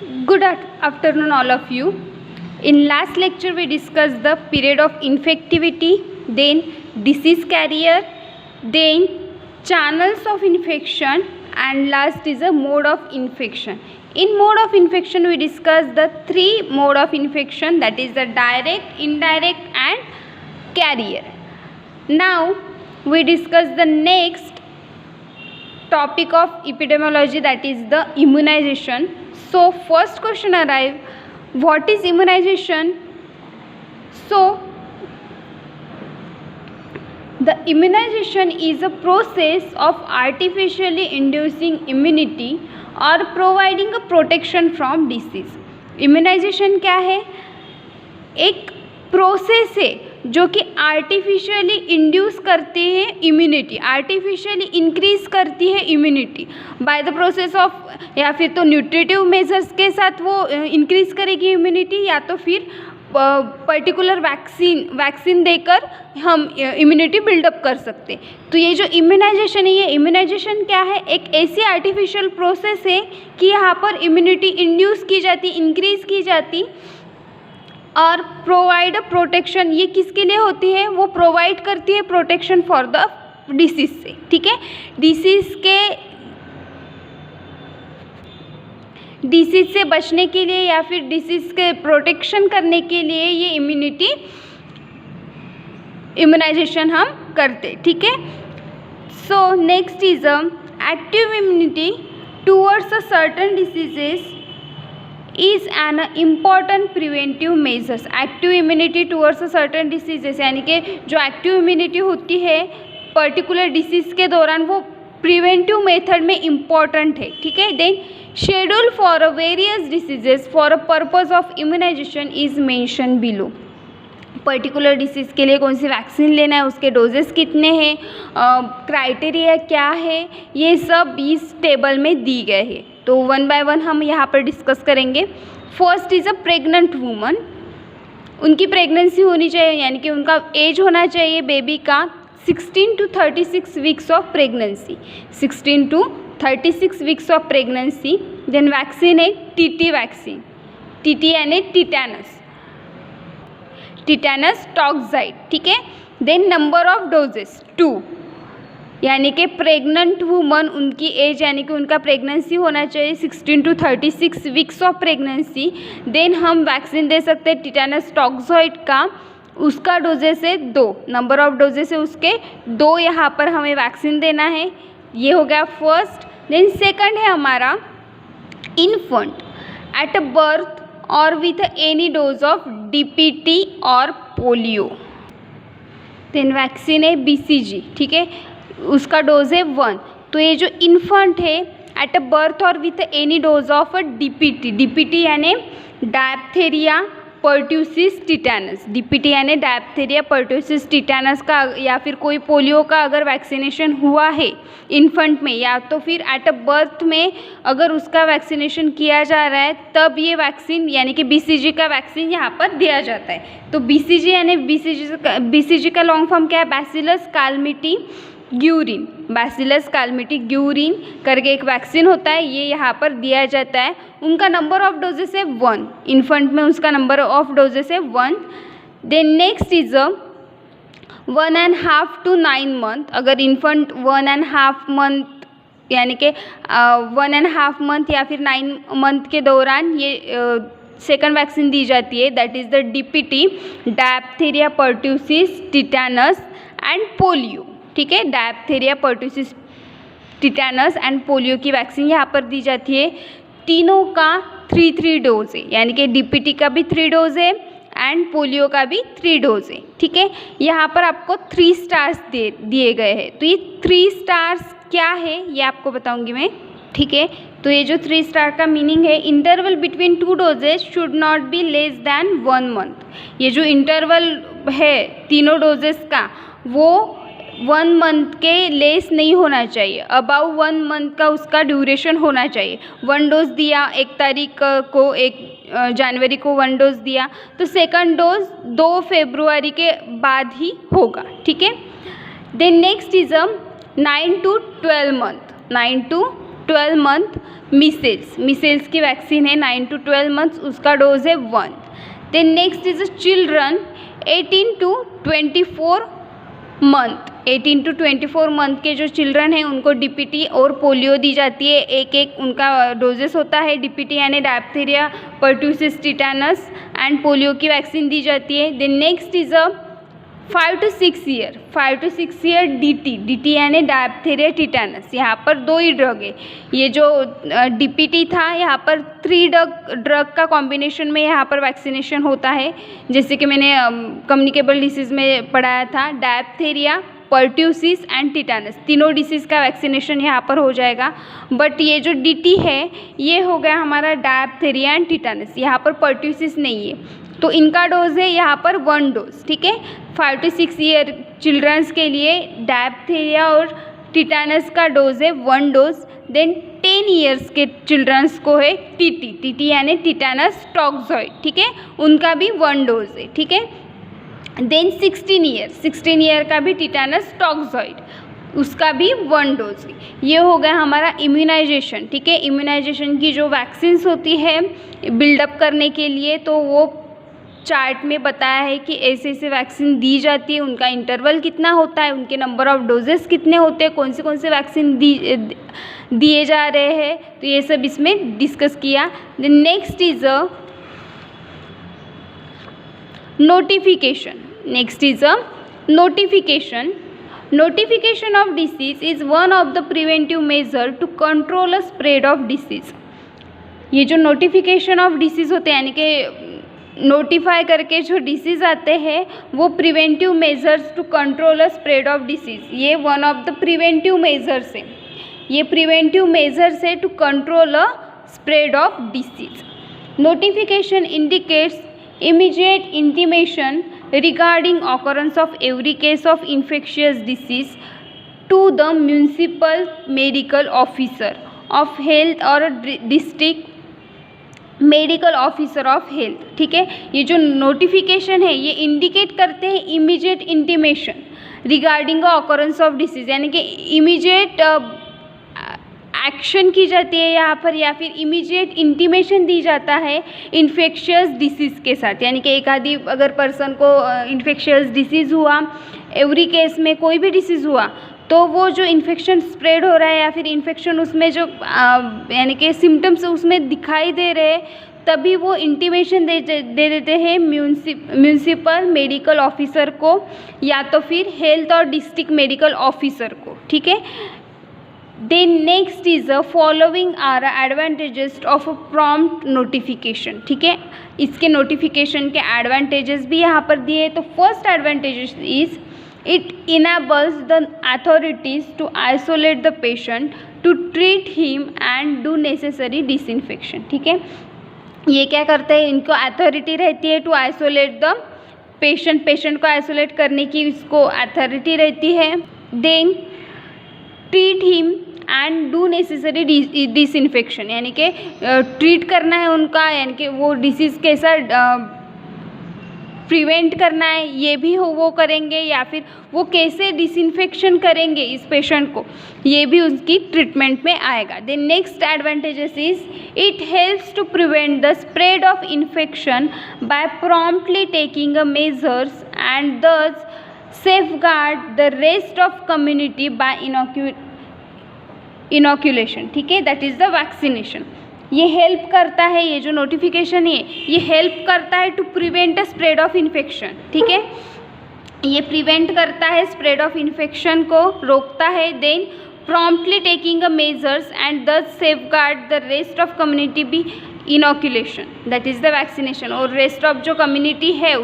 Good afternoon, all of you. In last lecture, we discussed the period of infectivity, then disease carrier, then channels of infection, and last is a mode of infection. In mode of infection, we discussed the three mode of infection, that is the direct, indirect, and carrier. Now, we discuss the next topic of epidemiology, that is the immunization. So first question arrive, what is immunization? So the immunization is a process of artificially inducing immunity or providing a protection from disease. immunization क्या है? एक process है जो कि artificially induce करते हैं immunity, artificially increase करती है immunity by the process of, या फिर तो न्यूट्रिटिव मेजर्स के साथ वो इंक्रीज करेगी इम्यूनिटी, या तो फिर पर्टिकुलर वैक्सीन देकर हम इम्यूनिटी बिल्डअप कर सकते। तो ये जो इम्यूनाइजेशन है, ये इम्यूनाइजेशन क्या है? एक ऐसी आर्टिफिशियल प्रोसेस है कि यहाँ पर इम्यूनिटी इंड्यूस की जाती, इंक्रीज की जाती और प्रोवाइड प्रोटेक्शन। ये किसके लिए होती है? वो प्रोवाइड करती है प्रोटेक्शन फॉर द डिसीज से, ठीक है। डिसीज से बचने के लिए या फिर डिसीज के प्रोटेक्शन करने के लिए ये इम्यूनाइजेशन हम करते, ठीक है। So next is active immunity towards a certain diseases is an important preventive measures. Active immunity towards a certain diseases, यानी कि जो एक्टिव इम्यूनिटी होती है पर्टिकुलर डिसीज़ के दौरान, वो प्रिवेंटिव मेथड में इम्पॉर्टेंट है, ठीक है। Then schedule for a various diseases for a purpose of immunization is mention below. Particular disease के लिए कौन सी वैक्सीन लेना है, उसके डोजेस कितने हैं, क्राइटेरिया क्या है, ये सब इस टेबल में दी गए हैं। तो वन बाय वन हम यहाँ पर डिस्कस करेंगे। First is a pregnant woman, उनकी प्रेगनेंसी होनी चाहिए, यानी कि उनका एज होना चाहिए बेबी का 16 to 36 weeks of pregnancy, 16 to 36 weeks of pregnancy. Then vaccine है टीटी वैक्सीन, टीटी यानी टिटेनस टॉक्साइड, ठीक है। देन नंबर ऑफ डोजेस 2, यानी कि प्रेग्नेंट वूमन, उनकी एज यानी कि उनका प्रेगनेंसी होना चाहिए 16 to 36 weeks of pregnancy. Then हम वैक्सीन दे सकते हैं टिटेनस टॉक्साइड का, उसका डोजेस है 2, नंबर ऑफ डोजेस है उसके 2, यहाँ पर हमें वैक्सीन देना है। ये हो गया फर्स्ट। देन सेकंड है हमारा इन्फेंट एट अ बर्थ और with any dose of DPT और पोलियो। देन वैक्सीन है BCG, ठीक है, उसका डोज है 1। तो ये जो इन्फेंट है एट अ बर्थ और with any dose of DPT यानी डायप्थेरिया पर्ट्यूसिस टिटेनस, DPT यानी डायप्थेरिया पर्ट्यूसिस टिटेनस का, या फिर कोई पोलियो का अगर वैक्सीनेशन हुआ है इन्फेंट में, या तो फिर एट अ बर्थ में अगर उसका वैक्सीनेशन किया जा रहा है, तब ये वैक्सीन यानी कि BCG का वैक्सीन यहाँ पर दिया जाता है। तो BCG यानी BCG का लॉन्ग फॉर्म क्या है? बैसिलस कालमिटी ग्यूरिन, बैसिलस कालमिटी ग्यूरिन करके एक वैक्सीन होता है, ये यहाँ पर दिया जाता है। उनका नंबर ऑफ डोजेस है 1, इन्फेंट में उसका नंबर ऑफ डोजेस है 1। Then next is 1.5 to 9 month, अगर इन्फेंट 1.5 मंथ यानी कि 1.5 मंथ या फिर 9 मंथ के दौरान ये सेकंड वैक्सीन दी जाती है, that is the DPT, diphtheria pertussis tetanus and polio, ठीक है। Diphtheria pertussis tetanus and polio की वैक्सीन यहाँ पर दी जाती है। तीनों का 3 डोज है, यानी कि DPT का भी 3 डोज है एंड पोलियो का भी 3 डोज है, ठीक है। यहाँ पर आपको 3 स्टार्स दिए गए हैं। तो ये 3 स्टार्स क्या है ये आपको बताऊंगी मैं, ठीक है। तो ये जो 3 स्टार का मीनिंग है, interval between 2 doses should not be less than 1 month. ये जो इंटरवल है तीनों डोजेस का, वो 1 मंथ के लेस नहीं होना चाहिए, अबाउ 1 मंथ का उसका ड्यूरेशन होना चाहिए। 1 डोज दिया 1 तारीख को, 1 जनवरी को 1 डोज दिया, तो सेकंड डोज 2 फरवरी के बाद ही होगा, ठीक है। Then next is 9 to 12 month, 9 to 12 month measles की वैक्सीन है 9 to 12 मंथ्स, उसका डोज है 1। Then next is children 18 to 24 month. 18 to 24 month के जो चिल्ड्रन हैं उनको डीपीटी और पोलियो दी जाती है, एक उनका डोजेस होता है। डीपीटी यानी diphtheria, pertussis, tetanus and polio की वैक्सीन दी जाती है। Then next is 5 to 6 year DT यानी डायप्थीरिया, टिटानस। यहाँ पर 2 ही ड्रग है। ये जो डीपीटी था यहाँ पर 3 ड्रग का कॉम्बिनेशन में यहाँ पर वैक्सीनेशन होता है, जैसे कि मैंने कम्युनिकेबल डिसीज़ में पढ़ाया था। डायप्थीरिया, पर्ट्यूसिस एंड टिटानस, तीनों डिसीज़ का वैक्सीनेशन यहाँ पर हो जाएगा। बट ये जो डीटी है ये हो गया हमारा डायप्थीरिया एंड टिटानस, यहाँ पर पर्ट्यूसिस नहीं है। तो इनका डोज है यहाँ पर 1 डोज, ठीक है। 5 to 6 ईयर चिल्ड्रंस के लिए डायप्थीरिया और टिटानस का डोज है 1 डोज। देन 10 ईयर्स के चिल्ड्रंस को है टीटी यानी टिटानस टॉक्सॉइड, ठीक है, उनका भी 1 डोज है, ठीक है। देन 16 ईयर का भी टिटानस टॉक्सॉइड, उसका भी 1 डोज। ये हो गया हमारा इम्यूनाइजेशन, ठीक है। इम्यूनाइजेशन की जो वैक्सीन्स होती है बिल्डअप करने के लिए, तो वो चार्ट में बताया है कि ऐसे ऐसे वैक्सीन दी जाती है, उनका इंटरवल कितना होता है, उनके नंबर ऑफ डोजेस कितने होते हैं, कौन से वैक्सीन दिए जा रहे हैं, तो ये सब इसमें डिस्कस किया। Then next is notification. Notification of disease is one of the preventive measure to control a spread of disease। ये जो नोटिफिकेशन ऑफ डिसीज़ होते हैं यानी कि नोटिफाई करके जो डिसीज़ आते हैं वो preventive measures to control a spread of disease, ये one of the preventive measures है। ये प्रिवेंटिव मेजर्स है to control a spread of disease. Notification indicates immediate intimation regarding occurrence of every case of infectious disease to the municipal medical officer of health or district medical officer of health, ठीक है। ये जो notification है ये indicate करते हैं immediate intimation regarding occurrence of disease, यानी कि इमीडिएट एक्शन की जाती है यहाँ पर, या फिर इमीडिएट इंटीमेशन दी जाता है इन्फेक्शियस डिसीज़ के साथ। यानी कि एक आदि अगर पर्सन को इन्फेक्शियस डिसीज़ हुआ, एवरी केस में कोई भी डिसीज़ हुआ, तो वो जो इन्फेक्शन स्प्रेड हो रहा है या फिर इन्फेक्शन उसमें जो यानी कि सिम्टम्स उसमें दिखाई दे रहे हैं, तभी वो इंटीमेशन दे देते हैं म्यूनिसिपल मेडिकल ऑफिसर को या तो फिर हेल्थ और डिस्ट्रिक्ट मेडिकल ऑफिसर को, ठीक है। Then next is following are advantages of a prompt notification, ठीक है। इसके नोटिफिकेशन के एडवांटेजेस भी यहाँ पर दिए। तो first advantages is it enables the authorities to isolate the patient, to treat him and do necessary disinfection, ठीक है। ये क्या करते हैं, इनको अथॉरिटी रहती है टू आइसोलेट द पेशेंट को आइसोलेट करने की इसको अथॉरिटी रहती है। Then treat him and do necessary disinfection, यानी कि ट्रीट करना है उनका, यानी कि वो डिसीज़ कैसा प्रिवेंट करना है ये भी वो करेंगे, या फिर वो कैसे डिसइंफेक्शन करेंगे इस पेशेंट को, ये भी उसकी ट्रीटमेंट में आएगा। Then next advantages is it helps to prevent the spread of infection by promptly taking a measures and thus safeguard the rest of community by inoculation, ठीक है, दैट इज़ द वैक्सीनेशन। ये help करता है, ये जो notification है ये help करता है to prevent a spread of infection, ठीक है। ये प्रिवेंट करता है स्प्रेड ऑफ इन्फेक्शन को, रोकता है। Then promptly taking a measures and thus safeguard the rest of community by inoculation, that is the vaccination. और रेस्ट ऑफ जो कम्युनिटी है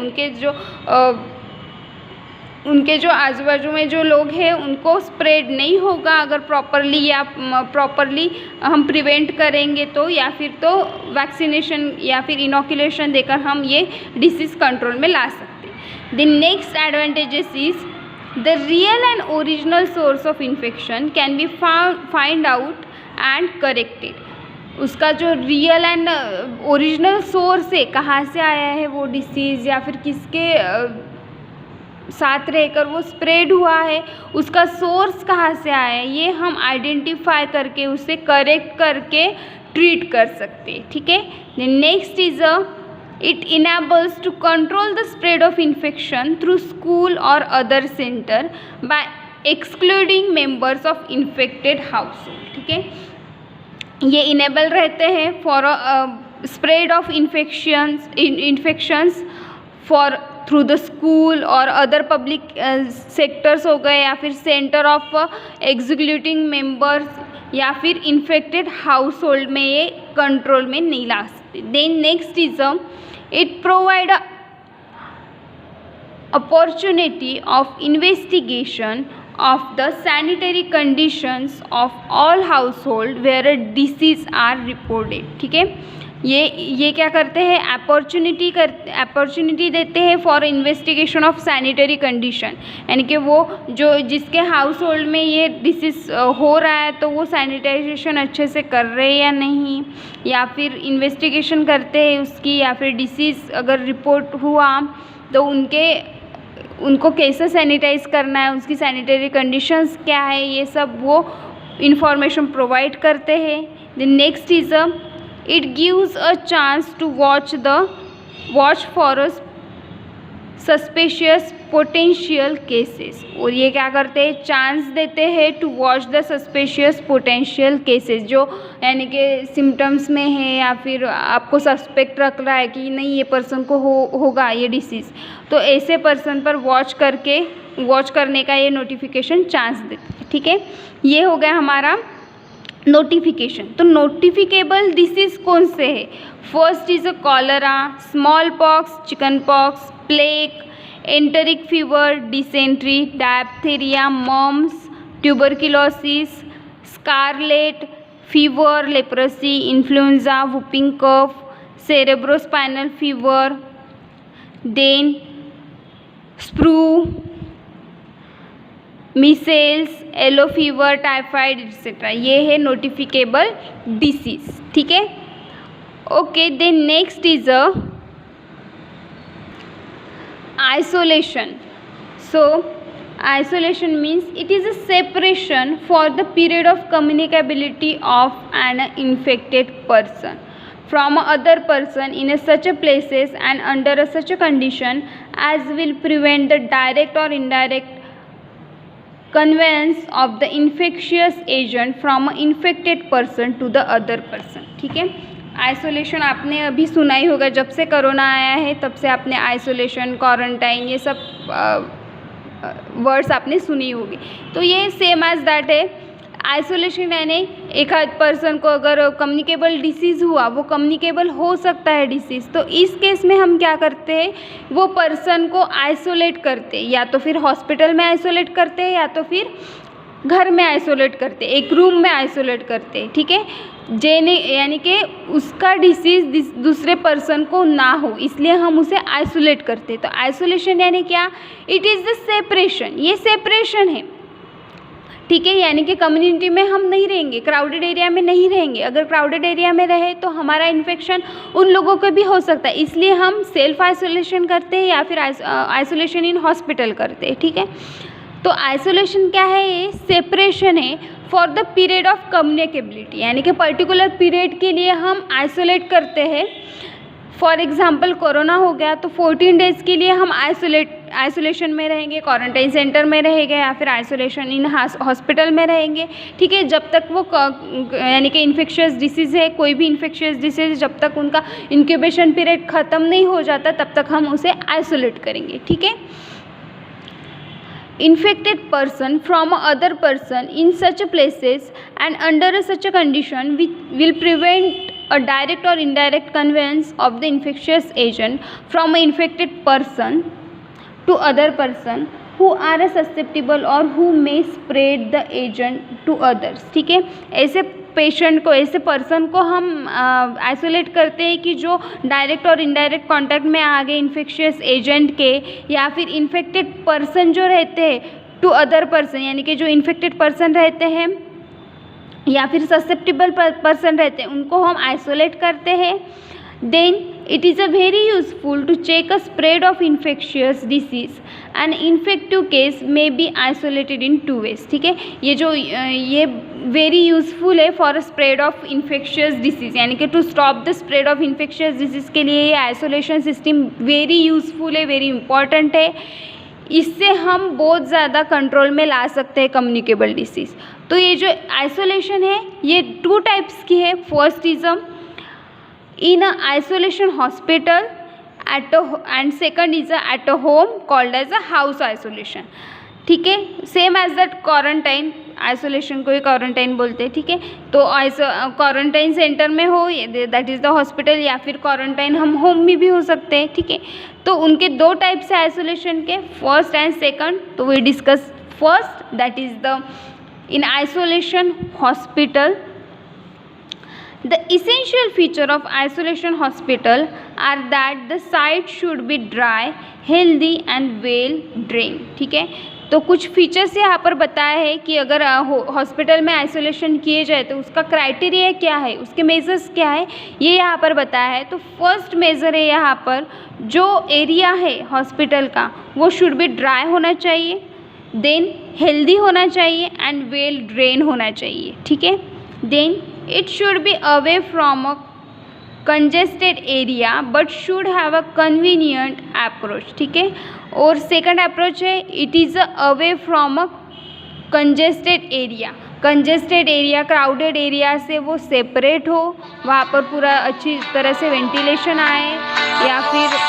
उनके जो आजू बाजू में जो लोग हैं उनको स्प्रेड नहीं होगा अगर प्रॉपरली हम प्रिवेंट करेंगे तो, या फिर तो वैक्सीनेशन या फिर इनोक्यूलेशन देकर हम ये डिसीज़ कंट्रोल में ला सकते हैं। The next advantages is the real and original source of infection can be find out and corrected. उसका जो रियल एंड ओरिजिनल सोर्स है, कहाँ से आया है वो डिसीज़ या फिर किसके साथ रहकर वो स्प्रेड हुआ है, उसका सोर्स कहाँ से आया है, ये हम आइडेंटिफाई करके उसे करेक्ट करके ट्रीट कर सकते हैं, ठीक है। Next is it enables to control the spread of infection through school or other center by excluding members of infected household, ठीक है। ये इनेबल रहते हैं for spread of infections for through the school और अदर पब्लिक सेक्टर्स हो गए, या फिर सेंटर ऑफ एग्जीक्यूटिंग मेंबर्स, या फिर इन्फेक्टेड हाउस होल्ड में ये कंट्रोल में नहीं ला सकते। Then next is it provide a opportunity of investigation of the sanitary conditions of all household where a disease are reported, ठीक है। ये क्या करते हैं, अपॉर्चुनिटी देते हैं for investigation of sanitary condition, यानी कि वो जो जिसके हाउस होल्ड में ये डिसीज़ हो रहा है तो वो सैनिटाइजेशन अच्छे से कर रहे हैं या नहीं, या फिर इन्वेस्टिगेशन करते हैं उसकी, या फिर डिसीज़ अगर रिपोर्ट हुआ तो उनको कैसे सैनिटाइज करना है, उसकी सैनिटरी कंडीशंस क्या है, ये सब वो इंफॉर्मेशन प्रोवाइड करते हैं। The next is it gives a chance to watch for a suspicious potential cases, और ये क्या करते हैं, चांस देते हैं to watch the suspicious potential cases, जो यानी कि सिम्टम्स में है या फिर आपको सस्पेक्ट रख रहा है कि नहीं ये पर्सन को होगा ये डिसीज़, तो ऐसे पर्सन पर वॉच करने का ये नोटिफिकेशन चांस देते हैं, ठीक है। ये हो गया हमारा नोटिफिकेशन। तो नोटिफिकेबल डिसीज़ कौन से है, first is cholera, small pox, chicken pox, plague, enteric fever, dysentery, diphtheria, mumps, tuberculosis, scarlet fever, leprosy, influenza, whooping cough, cerebrospinal fever, then sprue, measles, yellow fever, typhoid etcetera, ये है notifiable disease, ठीक है। Okay, then next is isolation. So isolation means it is a separation for the period of communicability of an infected person from other person in such a places and under such a condition as will prevent the direct or indirect conveyance of the infectious agent from an infected person to the other person, ठीक है। Isolation आपने अभी सुना ही होगा, जब से corona आया है तब से आपने आइसोलेशन, क्वारंटाइन, ये सब वर्ड्स आपने सुनी होगी। तो ये सेम एज दैट है आइसोलेशन, यानी एक आध पर्सन को अगर कम्युनिकेबल डिसीज़ हुआ, वो कम्युनिकेबल हो सकता है डिसीज़, तो इस केस में हम क्या करते हैं, वो पर्सन को आइसोलेट करते हैं, या तो फिर हॉस्पिटल में आइसोलेट करते हैं या तो फिर घर में आइसोलेट करते हैं, एक रूम में आइसोलेट करते हैं, ठीक है। यानी कि उसका डिसीज़ दूसरे पर्सन को ना हो, इसलिए हम उसे आइसोलेट करते हैं। तो आइसोलेशन यानी क्या, इट इज़ द सेपरेशन, ये सेपरेशन है, ठीक है। यानी कि कम्युनिटी में हम नहीं रहेंगे, क्राउडेड एरिया में नहीं रहेंगे, अगर क्राउडेड एरिया में रहे तो हमारा इन्फेक्शन उन लोगों को भी हो सकता है, इसलिए हम सेल्फ आइसोलेशन करते हैं या फिर आइसोलेशन इन हॉस्पिटल करते हैं, ठीक है। तो आइसोलेशन क्या है, ये सेपरेशन है for the period of communicability, यानी कि पर्टिकुलर पीरियड के लिए हम आइसोलेट करते हैं। फॉर एग्जांपल कोरोना हो गया तो 14 डेज़ के लिए हम आइसोलेशन में रहेंगे, क्वारंटाइन सेंटर में रहेंगे या फिर आइसोलेशन इन हॉस्पिटल में रहेंगे, ठीक है। जब तक वो यानी कि इन्फेक्शियस डिसीज़ है, कोई भी इन्फेक्शियस डिसीज़, जब तक उनका इंक्यूबेशन पीरियड ख़त्म नहीं हो जाता तब तक हम उसे आइसोलेट करेंगे, ठीक है। infected person from other person in such a places and under such a condition will prevent a direct or indirect conveyance of the infectious agent from an infected person to other person who are susceptible or who may spread the agent to others, ठीक है। ऐसे patient को, ऐसे person को हम isolate करते हैं कि जो डायरेक्ट और इनडायरेक्ट कांटेक्ट में आ गए इन्फेक्शियस एजेंट के, या फिर इन्फेक्टेड पर्सन जो रहते हैं टू अदर पर्सन, यानी कि जो इन्फेक्टेड पर्सन रहते हैं या फिर ससेप्टिबल पर्सन रहते हैं, उनको हम आइसोलेट करते हैं। Then It is a very useful to check a spread of infectious disease. An infective case may be isolated in 2 ways. ठीक है, ये वेरी यूज़फुल है for spread of infectious disease, यानी कि to stop the spread of infectious disease के लिए ये isolation system very useful है, वेरी इंपॉर्टेंट है. इससे हम बहुत ज़्यादा कंट्रोल में ला सकते हैं कम्युनिकेबल डिसीज़. तो ये जो आइसोलेशन है ये 2 टाइप्स की है. First is in a isolation hospital and second is at a home called as a house isolation. ठीक है, same as that quarantine, isolation को ही क्वारंटाइन बोलते हैं. ठीक है, तो क्वारंटाइन सेंटर में हो दैट इज़ द हॉस्पिटल, या फिर क्वारंटाइन हम होम में भी हो सकते हैं. ठीक है, तो उनके 2 टाइप्स है आइसोलेशन के, फर्स्ट एंड सेकंड. तो we discuss first, that is the in isolation hospital. The essential feature of isolation hospital are that the site should be dry, healthy and well drained. ठीक है, तो कुछ features यहाँ पर बताया है कि अगर हॉस्पिटल में आइसोलेशन किए जाए तो उसका क्राइटेरिया क्या है, उसके मेजर्स क्या है, ये यहाँ पर बताया है. तो फर्स्ट मेज़र है यहाँ पर, जो एरिया है हॉस्पिटल का वो शुड बी ड्राई होना चाहिए, देन हेल्दी होना चाहिए एंड वेल ड्रेन होना चाहिए. ठीक है, then it should be away from a congested area but should have a convenient approach. ठीक है, और सेकंड अप्रोच है it is away from a congested area. Congested area, crowded area से वो सेपरेट हो, वहाँ पर पूरा अच्छी तरह से वेंटिलेशन आए, या फिर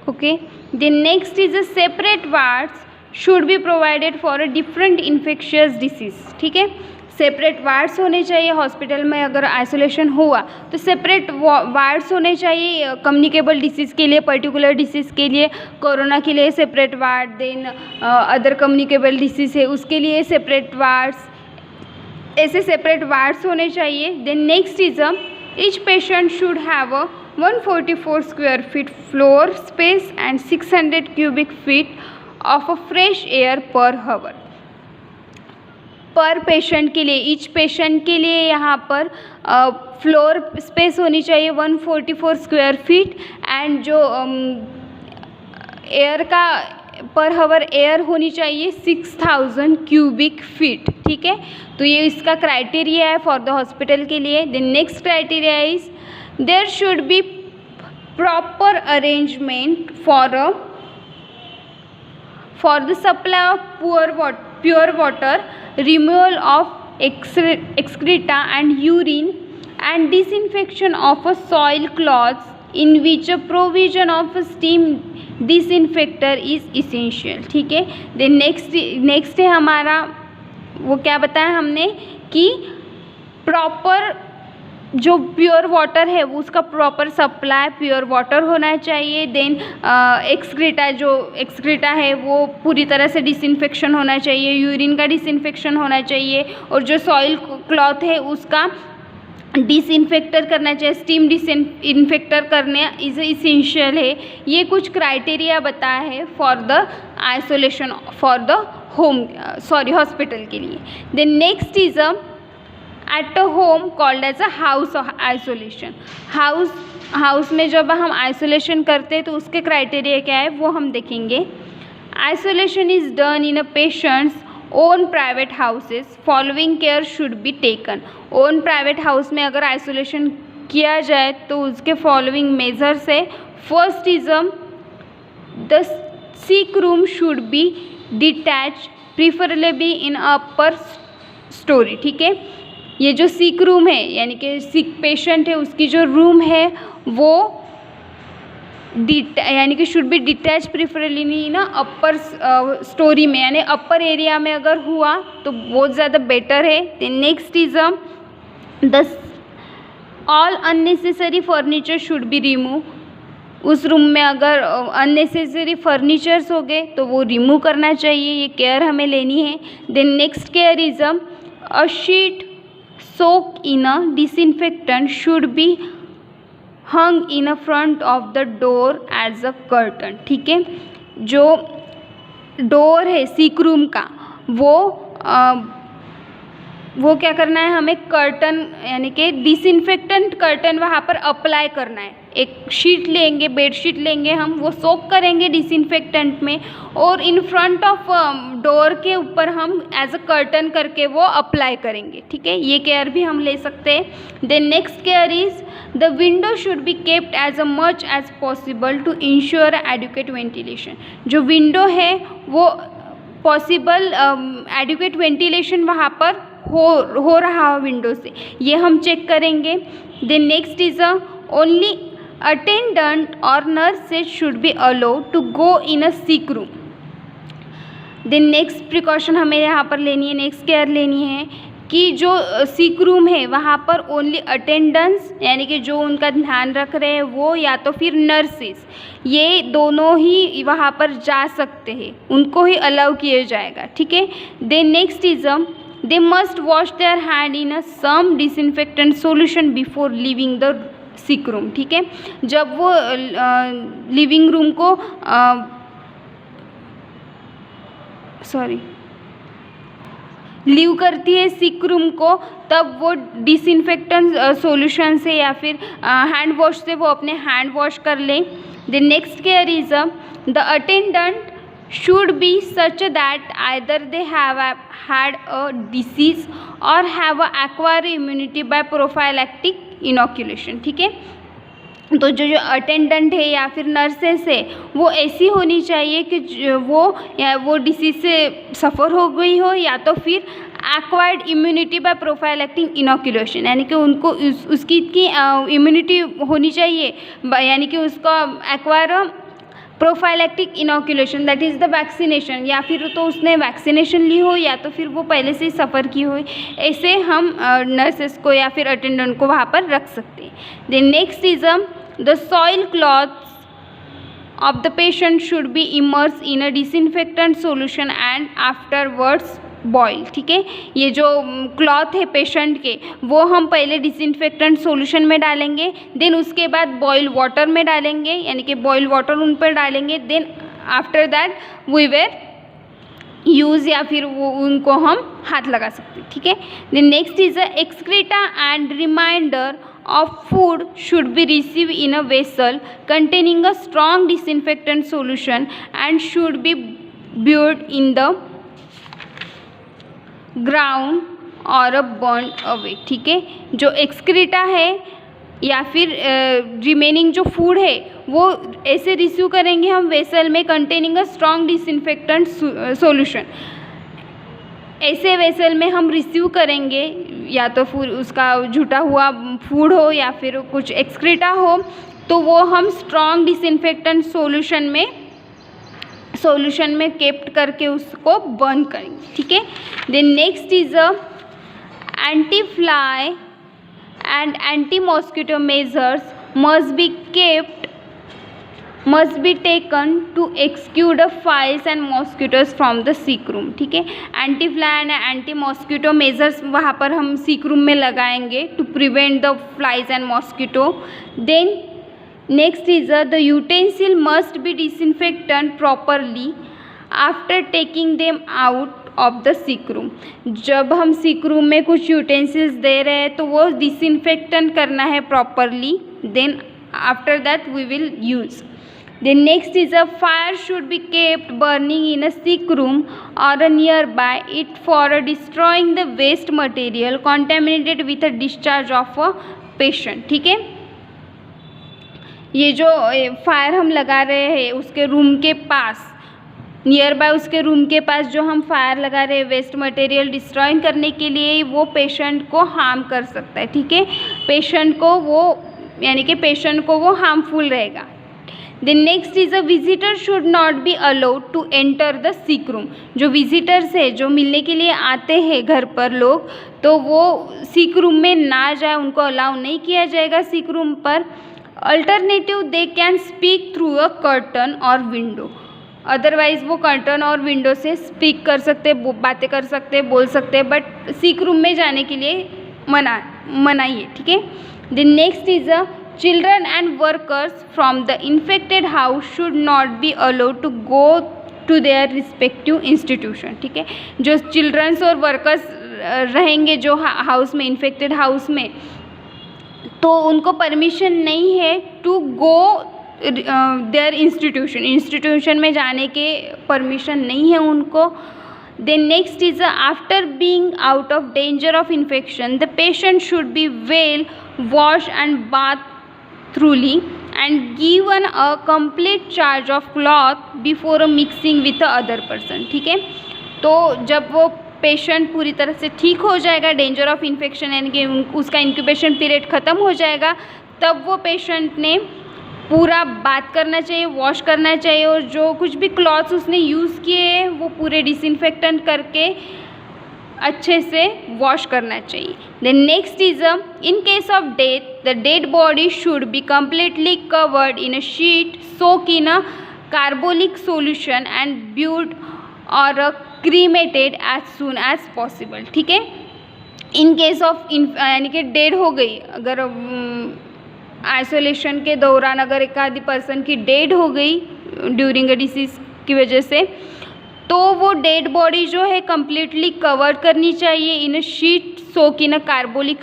okay. Then next is a separate wards should be provided for a different infectious disease. ठीक है, सेपरेट वार्ड्स होने चाहिए हॉस्पिटल में. अगर आइसोलेशन हुआ तो सेपरेट वार्ड्स होने चाहिए कम्युनिकेबल डिसीज़ के लिए, पर्टिकुलर डिसीज़ के लिए, कोरोना के लिए separate ward, then other communicable disease है उसके लिए सेपरेट वार्ड्स, ऐसे सेपरेट वार्ड्स होने चाहिए. Then next is each patient should have 144 square feet floor space and 600 cubic feet of a fresh air per hour. पर patient के लिए, each patient के लिए यहाँ पर फ्लोर स्पेस होनी चाहिए 144 स्क्वायर फीट, एंड जो एयर का पर हावर एयर होनी चाहिए 6000 क्यूबिक फीट. ठीक है, तो ये इसका क्राइटेरिया है फॉर द हॉस्पिटल के लिए. Then next criteria is there should be proper arrangement for the supply of pure water, removal of excreta and urine, and disinfection of a soil cloths in which a provision of a steam disinfector is essential. ठीक है, then next है हमारा, वो क्या बताया हमने कि proper जो प्योर वाटर है वो उसका प्रॉपर सप्लाई प्योर वाटर होना चाहिए. देन एक्सक्रीटा है वो पूरी तरह से डिसइंफेक्शन होना चाहिए, यूरिन का डिसइंफेक्शन होना चाहिए, और जो सॉइल क्लॉथ है उसका डिसइंफेक्टर करना चाहिए, स्टीम डिसइंफेक्टर करने इज इसेंशियल है. ये कुछ क्राइटेरिया बताया है for the isolation for the hospital के लिए. Then next is at a home called as a house isolation. House में जब हम आइसोलेशन करते हैं तो उसके क्राइटेरिया क्या है वो हम देखेंगे. Isolation is done in a patients own private houses, following care should be taken. Own private house में अगर आइसोलेशन किया जाए तो उसके फॉलोइंग मेजर्स है. First is the sick room should be detach, preferably in upper story. ठीक है, ये जो सिक रूम है यानी कि सिक पेशेंट है उसकी जो रूम है वो यानी कि शुड बी डिटैच प्रीफरेबली ना अपर स्टोरी में, यानी अपर एरिया में अगर हुआ तो बहुत ज़्यादा बेटर है. Then next is the all unnecessary furniture should be remove. उस रूम में अगर अननेसेसरी फर्नीचर्स हो गए तो वो रिमूव करना चाहिए, ये केयर हमें लेनी है. Then next care is a sheet soaked in a disinfectant should be hung in a front of the door as a curtain. ठीक है, जो डोर है सिक रूम का वो वो क्या करना है, हमें कर्टन यानी कि डिसइंफेक्टेंट कर्टन वहाँ पर अप्लाई करना है। एक शीट लेंगे, बेड शीट लेंगे, हम वो सोक करेंगे डिसइंफेक्टेंट में और इन फ्रंट ऑफ डोर के ऊपर हम एज अ कर्टन करके वो अप्लाई करेंगे। ठीक है, ये केयर भी हम ले सकते हैं। Then next care is the window should be kept as much as possible to ensure adequate ventilation. जो विंडो है वो पॉसिबल एडुकेट वेंटिलेशन वहाँ पर हो रहा हो विंडो से, ये हम चेक करेंगे। Then next is only attendant और nurses should be allowed to go in a sick room. Then next precaution हमें यहाँ पर लेनी है, नेक्स्ट केयर लेनी है कि जो सिक रूम है वहाँ पर ओनली अटेंडेंट्स यानी कि जो उनका ध्यान रख रहे हैं वो, या तो फिर नर्सेस, ये दोनों ही वहाँ पर जा सकते हैं, उनको ही अलाउ किया जाएगा। ठीक है। Then next is they must wash their hand in a some disinfectant solution before leaving the sick room. ठीक है, जब वो लिविंग रूम को लीव करती है सिक रूम को, तब वो डिसइंफेक्टेंट सॉल्यूशन से या फिर हैंड वॉश से वो अपने हैंड वॉश कर लें। The next care is the attendant should be such that either they have had a disease or have acquired immunity by prophylactic inoculation। ठीक है, तो जो अटेंडेंट है या फिर नर्सेस है वो ऐसी होनी चाहिए कि वो डिसीज से सफ़र हो गई हो या तो फिर acquired immunity bye prophylactic inoculation, यानी कि उनको उसकी इम्यूनिटी होनी चाहिए, यानी कि उसका acquire prophylactic inoculation that is the vaccination, या फिर तो उसने वैक्सीनेशन ली हो या तो फिर वो पहले से ही सफ़र की हो, ऐसे हम नर्सेस को या फिर अटेंडेंट को वहाँ पर रख सकते हैं। Then next is the soil clothes of the patient should be immerse in a disinfectant solution and afterwards boil. ठीक है, ये जो क्लॉथ है पेशेंट के वो हम पहले डिसइंफेक्टेंट सॉल्यूशन में डालेंगे, देन उसके बाद बॉयल वाटर में डालेंगे, यानी कि बॉयल वाटर उन पर डालेंगे, then after that we were use या फिर वो उनको हम हाथ लगा सकते हैं। ठीक है, then next is excreta and reminder of food should be received in a vessel containing a strong disinfectant solution and should be buried in the ground और बर्न अवे। ठीक है, जो एक्सक्रीटा है या फिर रिमेनिंग जो फूड है वो ऐसे रिसीव करेंगे हम वेसल में containing a strong disinfectant solution, ऐसे वेसल में हम रिसीव करेंगे, या तो फिर उसका झूठा हुआ फूड हो या फिर कुछ एक्सक्रीटा हो, तो वो हम स्ट्रॉन्ग डिसइंफेक्टेंट सॉल्यूशन में केप्ट करके उसको बर्न करेंगे। ठीक है, then next is anti fly and anti mosquito measures must be taken to exclude the flies and mosquitoes from the sick room। ठीक है, anti fly and anti mosquito measures वहाँ पर हम सिक रूम में लगाएंगे to prevent the flies and mosquito. Then next is the utensil must be disinfectant properly after taking them out of the sick room. जब हम sick room में कुछ utensils दे रहे हैं तो वो डिसइंफेक्टेंट करना है properly, then after that we will use. Then next is a fire should be kept burning in a sick room or nearby it for destroying the waste material contaminated with a discharge of a patient। ठीक है, ये जो fire हम लगा रहे हैं उसके room के पास, नियर बाय उसके रूम के पास जो हम फायर लगा रहे हैं वेस्ट मटेरियल डिस्ट्रॉइंग करने के लिए, वो पेशेंट को हार्म कर सकता है। ठीक है, पेशेंट को वो यानी कि पेशेंट को वो हार्मफुल रहेगा। Then next is a visitor should not be allowed to enter the sick room. जो विजिटर्स है, जो मिलने के लिए आते हैं घर पर लोग, तो वो सिक रूम में ना जाए, उनको अलाउ नहीं किया जाएगा सिक रूम पर। Alternative they can speak through a curtain और विंडो, अदरवाइज वो कर्टन और विंडो से स्पीक कर सकते, बातें कर सकते, बोल सकते, बट सिक रूम में जाने के लिए मनाही है। ठीक है, then next is a Children and workers from the infected house should not be allowed to go to their respective institution। ठीक है, जो चिल्ड्रंस और वर्कर्स रहेंगे जो हाउस में, इन्फेक्टेड हाउस में, तो उनको परमिशन नहीं है टू गो देयर इंस्टीट्यूशन में जाने के परमिशन नहीं है उनको. Then next is after being out of danger of infection, the patient should be well washed and bathed thoroughly and given a complete charge of cloth before mixing with the other person. ठीक है, तो जब वो patient पूरी तरह से ठीक हो जाएगा, डेंजर ऑफ इन्फेक्शन यानी कि उसका इंक्यूबेशन पीरियड ख़त्म हो जाएगा, तब वो पेशेंट ने पूरा बात करना चाहिए, वॉश करना चाहिए, और जो कुछ भी क्लॉथ्स उसने यूज़ किए हैं वो पूरे डिसइंफेक्टेंट करके अच्छे से वॉश करना चाहिए. Then next is in case of death the dead body should be completely covered in a sheet soak in a carbolic solution and buried or cremated as soon as possible. ठीक है, इन case of यानी कि dead हो गई, अगर isolation के दौरान अगर एक आधी पर्सन की डेड हो गई ड्यूरिंग अ डिसीज़ की वजह से, तो वो डेड बॉडी जो है कम्प्लीटली कवर करनी चाहिए इन sheet soak in a carbolic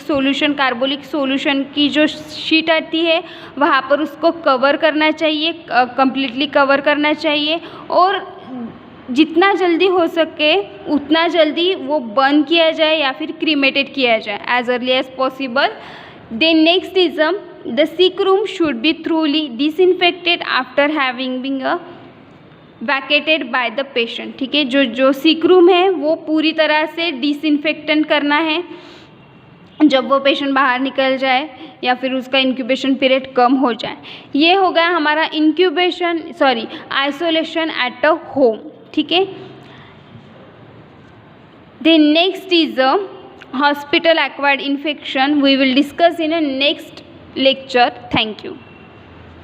solution की जो शीट आती है वहाँ पर उसको कवर करना चाहिए, कम्प्लीटली कवर करना चाहिए, और जितना जल्दी हो सके उतना जल्दी वो बर्न किया जाए या फिर क्रीमेटेड किया जाए as early as possible. Then next is the sick room should be thoroughly disinfected after having been vacated by the patient. ठीक है, जो sick room है वो पूरी तरह से डिसइंफेक्टेंट करना है जब वो पेशेंट बाहर निकल जाए या फिर उसका इंक्यूबेशन पीरियड कम हो जाए. ये हो गया हमारा आइसोलेशन एट अ होम. ठीक है, then next is hospital acquired infection. We will discuss in a next lecture. Thank you.